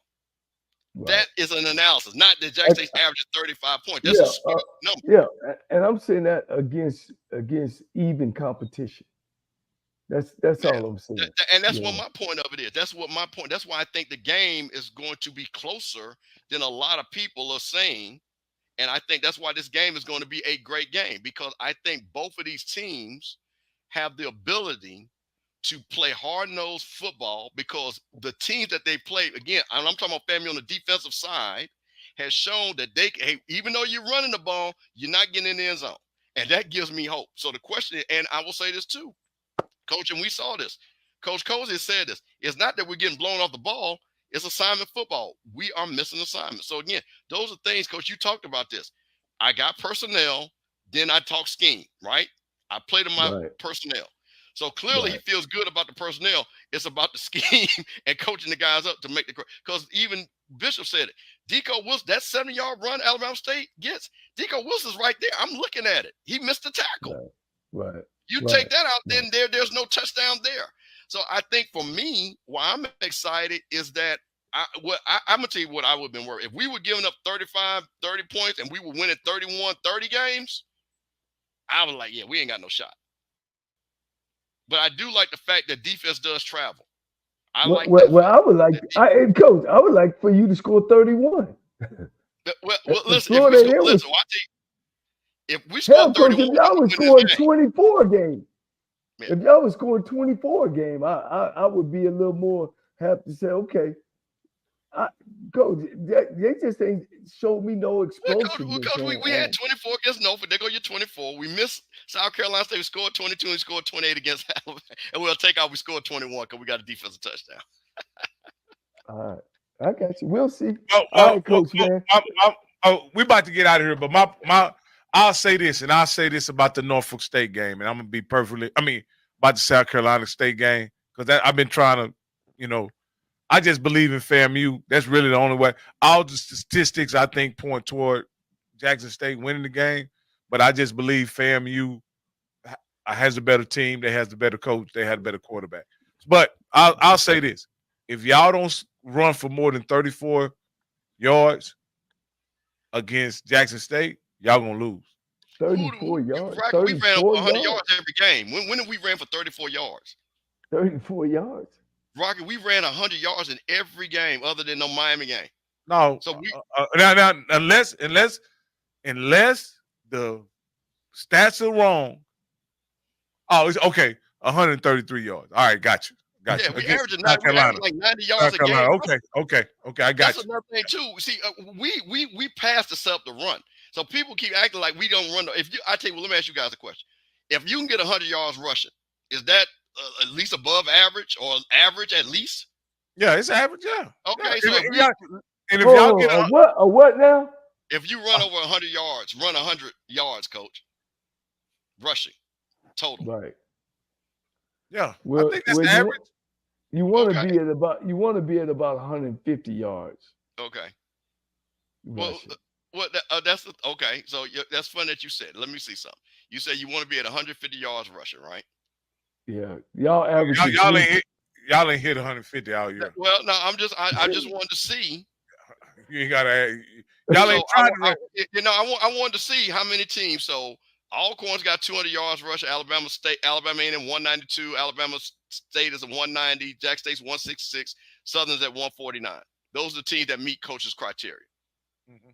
Right. That is an analysis, not that Jackson State's averaging 35 points. That's a skewed number. Yeah, and I'm saying that against even competition. That's all I'm saying. And that's what my point of it is. That's what my point. That's why I think the game is going to be closer than a lot of people are saying. And I think that's why this game is going to be a great game, because I think both of these teams have the ability to play hard-nosed football, because the teams that they play, again, I'm talking about FAMU on the defensive side, has shown that even though you're running the ball, you're not getting in the end zone. And that gives me hope. So the question is, and I will say this too, Coach, and we saw this. Coach Cozy said this. It's not that we're getting blown off the ball. It's assignment football. We are missing assignments. So again, those are things, Coach, you talked about this. I got personnel, then I talk scheme, right? I play to my personnel. So clearly he feels good about the personnel. It's about the scheme and coaching the guys up to make the, because even Bishop said it. Deco Wilson, that 70-yard run Alabama State gets, Deco Wilson's right there. I'm looking at it. He missed the tackle. Right. You take that out, then there's no touchdown there. So I think for me, why I'm excited is that I'm going to tell you what I would have been worried. If we were giving up 35, 30 points and we were winning 31, 30 games, I was like, yeah, we ain't got no shot. But I do like the fact that defense does travel. I would like for you to score 31. Well, listen, I tell you, if we score 31, if y'all was scoring 24 a game, if y'all was scoring 24 a game, I would be a little more happy to say, okay, Coach, they just ain't showed me no explosiveness. Coach, we had 24 against Norfolk. There go your 24. We missed South Carolina State. We scored 22 and scored 28 against Alabama. And we'll take out we scored 21 because we got a defensive touchdown. All right. I got you. We'll see. All right, Coach, man. We about to get out of here, but I'll say this, and I'll say this about the Norfolk State game, and I'm going to be about the South Carolina State game, because I've been trying to, I just believe in FAMU. That's really the only way. All the statistics, I think, point toward Jackson State winning the game, but I just believe FAMU has a better team. They has the better coach. They had a better quarterback. But I'll say this. If y'all don't run for more than 34 yards against Jackson State, y'all going to lose. 34 yards. We ran over 100 yards every game. When have we ran for 34 yards? 34 yards. Rocky, we ran 100 yards in every game other than no Miami game. No. So now unless the stats are wrong. Oh, it's okay. 133 yards. All right, got you. Yeah, we averaging like 90 yards a game. Okay, I got That's another thing too. See, we passed this up the run. So people keep acting like we don't run. I tell you, let me ask you guys a question. If you can get 100 yards rushing, is that at least above average or average at least? Yeah, it's average. Yeah. Okay. Yeah. So if y'all get what now? If you run over 100 yards, run 100 yards, Coach. Rushing total. Right. Yeah. I think that's average. You want to Okay. be at about 150 yards. Okay. Rushing. Well, that's okay. So that's fun that you said. Let me see something. You said you want to be at 150 yards rushing, right? Yeah, y'all averaging y'all ain't hit 150 all year. Well, no, I just wanted to see. You ain't gotta. Y'all ain't trying to. I wanted to see how many teams. So Alcorn's got 200 yards rushing. Alabama A&M 192. Alabama State is at 190. Jack State's 166. Southern's at 149. Those are the teams that meet coaches' criteria. Mm-hmm.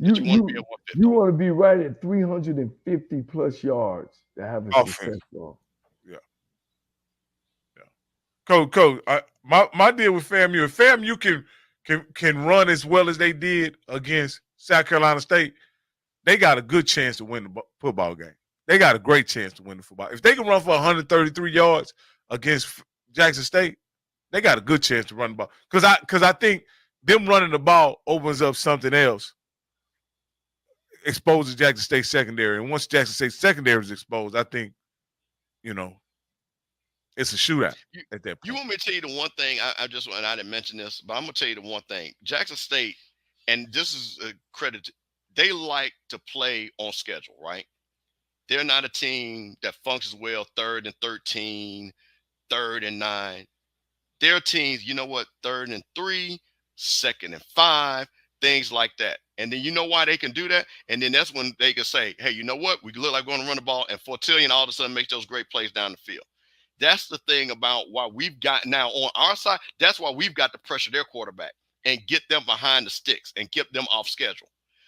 You want to be right at 350 plus yards to have a successful. Yeah. Coach, my deal with FAMU. If FAMU can run as well as they did against South Carolina State, they got a good chance to win the football game. They got a great chance to win the football. If they can run for 133 yards against Jackson State, they got a good chance to run the ball. Because I think them running the ball opens up something else, exposes Jackson State secondary. And once Jackson State secondary is exposed, I think, it's a shootout at that point. You want me to tell you the one thing? I didn't mention this, but I'm going to tell you the one thing. Jackson State, and this is a credit, they like to play on schedule, right? They're not a team that functions well 3rd and 13, 3rd and 9. They're teams, you know what, 3rd and 3, 2nd and 5, things like that. And then you know why they can do that? And then that's when they can say, hey, you know what? We look like we're going to run the ball, and Fortillion all of a sudden makes those great plays down the field. That's the thing about why we've got now on our side. That's why we've got to pressure their quarterback and get them behind the sticks and get them off schedule.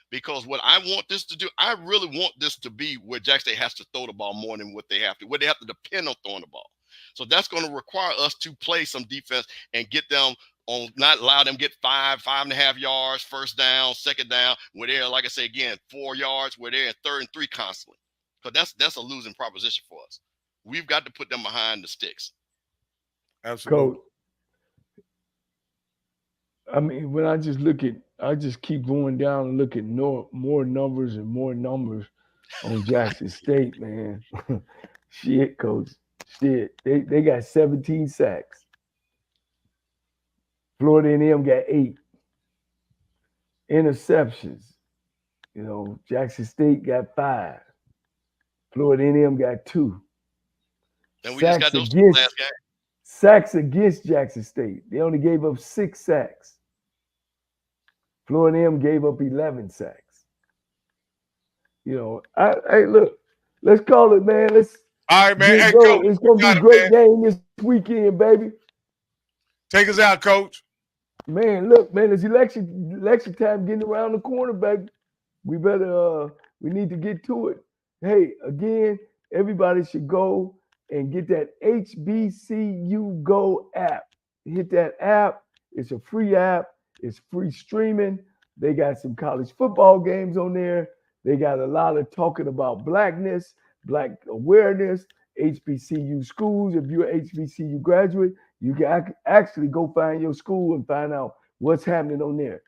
Because what I want this to do, I really want this to be where Jackson State has to throw the ball more than what they have to, where they have to depend on throwing the ball. So that's going to require us to play some defense and get them on, not allow them get 5.5 yards, first down, second down, where they're, like I say again, 4 yards, where they're in 3rd and 3 constantly. Because that's a losing proposition for us. We've got to put them behind the sticks. Absolutely. Coach, I mean, when I just keep going down and look at more numbers and more numbers on Jackson State, man. Shit, Coach. Shit. They got 17 sacks. Florida A&M got 8 interceptions. Jackson State got 5. Florida A&M got 2. And we just got those two last game. Sacks against Jackson State. They only gave up 6 sacks. Florida A&M gave up 11 sacks. Hey, look, let's call it, man. All right, man. Hey, Coach, it's going to be a great game this weekend, baby. Take us out, Coach. Man, look, man, it's election time getting around the corner, baby. We need to get to it. Hey, again, everybody should go and get that HBCU Go app. Hit that app. It's a free app. It's free streaming. They got some college football games on there. They got a lot of talking about blackness, black awareness, HBCU schools. If you're an HBCU graduate, you can actually go find your school and find out what's happening on there.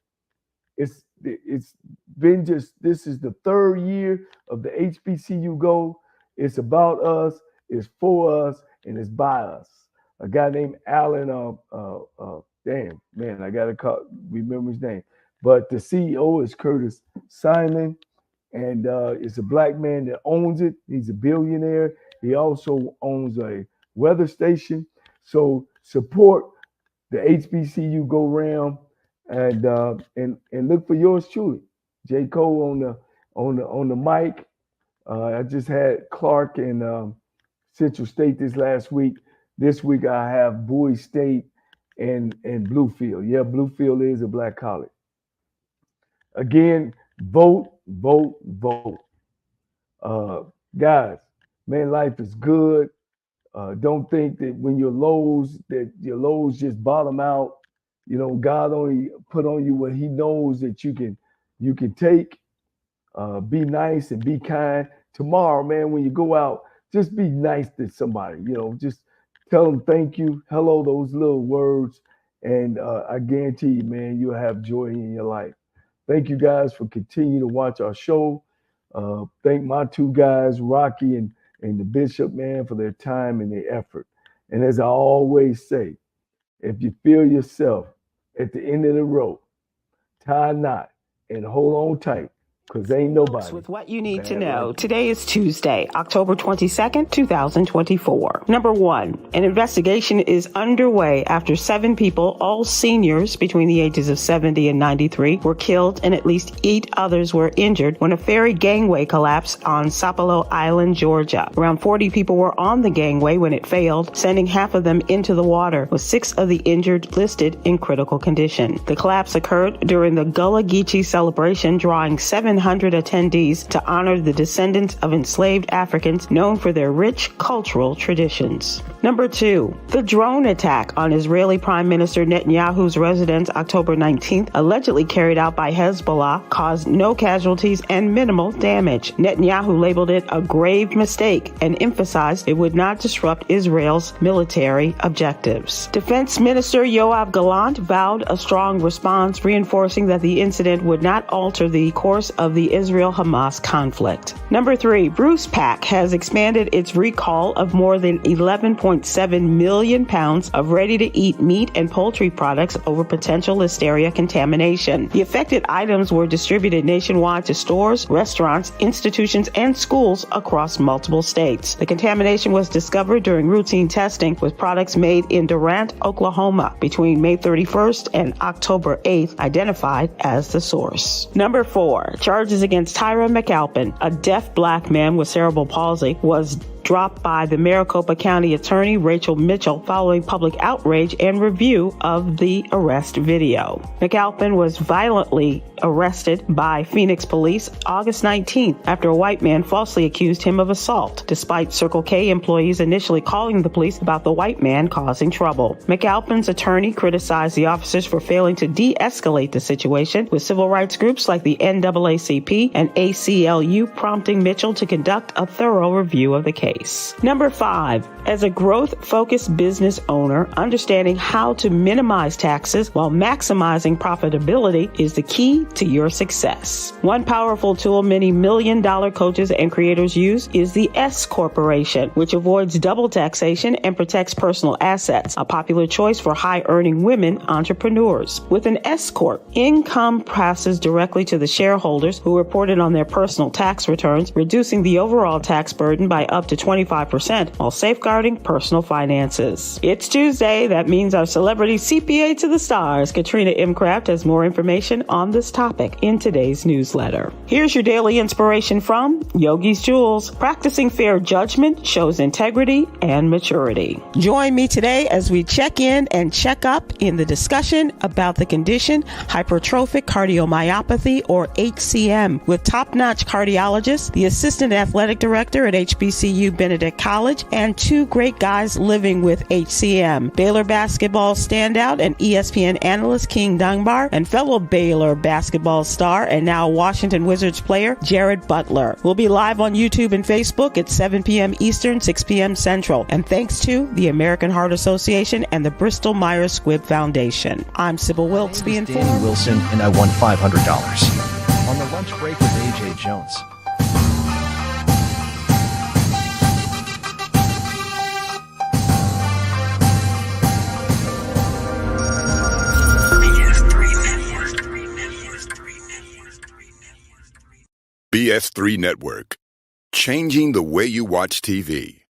It's been this is the 3rd year of the HBCU Go. It's about us, it's for us, and it's by us. A guy named Alan, damn, man, I got to remember his name. But the CEO is Curtis Simon, and it's a black man that owns it. He's a billionaire. He also owns a weather station. So support the HBCU Go Round and look for yours truly. J. Cole on the mic. I just had Clark and Central State this last week. This week I have Bowie State and Bluefield. Yeah, Bluefield is a black college. Again, vote. Guys, man, life is good. Don't think that when your lows just bottom out. God only put on you what he knows that you can take. Be nice and be kind. Tomorrow, man, when you go out, just be nice to somebody. Just tell them thank you, hello, those little words. And I guarantee you, man, you'll have joy in your life. Thank you guys for continuing to watch our show. Thank my 2 guys, Rocky and the Bishop, man, for their time and their effort. And as I always say, if you feel yourself at the end of the rope, tie a knot and hold on tight, because ain't nobody. With what you need to know. Today is Tuesday, October 22nd, 2024. Number one, an investigation is underway after 7 people, all seniors between the ages of 70 and 93, were killed and at least 8 others were injured when a ferry gangway collapsed on Sapelo Island, Georgia. Around 40 people were on the gangway when it failed, sending half of them into the water, with 6 of the injured listed in critical condition. The collapse occurred during the Gullah Geechee celebration, drawing 700 attendees to honor the descendants of enslaved Africans known for their rich cultural traditions. Number 2, the drone attack on Israeli Prime Minister Netanyahu's residence October 19th, allegedly carried out by Hezbollah, caused no casualties and minimal damage. Netanyahu labeled it a grave mistake and emphasized it would not disrupt Israel's military objectives. Defense Minister Yoav Gallant vowed a strong response, reinforcing that the incident would not alter the course of the Israel-Hamas conflict. Number 3, Bruce Pack has expanded its recall of more than 11.7 million pounds of ready-to-eat meat and poultry products over potential listeria contamination. The affected items were distributed nationwide to stores, restaurants, institutions, and schools across multiple states. The contamination was discovered during routine testing with products made in Durant, Oklahoma between May 31st and October 8th, identified as the source. Number 4, charges against Tyra McAlpin, a deaf black man with cerebral palsy, was dropped by the Maricopa County Attorney Rachel Mitchell following public outrage and review of the arrest video. McAlpin was violently arrested by Phoenix police August 19th after a white man falsely accused him of assault, despite Circle K employees initially calling the police about the white man causing trouble. McAlpin's attorney criticized the officers for failing to de-escalate the situation, with civil rights groups like the NAACP and ACLU prompting Mitchell to conduct a thorough review of the case. Number 5, as a growth-focused business owner, understanding how to minimize taxes while maximizing profitability is the key to your success. One powerful tool many million-dollar coaches and creators use is the S Corporation, which avoids double taxation and protects personal assets, a popular choice for high-earning women entrepreneurs. With an S Corp, income passes directly to the shareholders who report it on their personal tax returns, reducing the overall tax burden by up to 25% while safeguarding personal finances. It's Tuesday. That means our celebrity CPA to the stars, Katrina M. Kraft, has more information on this topic in today's newsletter. Here's your daily inspiration from Yogi's Jewels. Practicing fair judgment shows integrity and maturity. Join me today as we check in and check up in the discussion about the condition hypertrophic cardiomyopathy, or HCM, with top-notch cardiologist, the assistant athletic director at HBCU Benedict College, and 2 great guys living with HCM, Baylor basketball standout and ESPN analyst King Dunbar, and fellow Baylor basketball star and now Washington Wizards player Jared Butler. We'll be live on YouTube and Facebook at 7 p.m. Eastern, 6 p.m. Central, and thanks to the American Heart Association and the Bristol Myers Squibb Foundation. I'm Sybil Wilkes. Be informed. Danny Wilson, and I won $500 on the lunch break with AJ Jones. BS3 Network, changing the way you watch TV.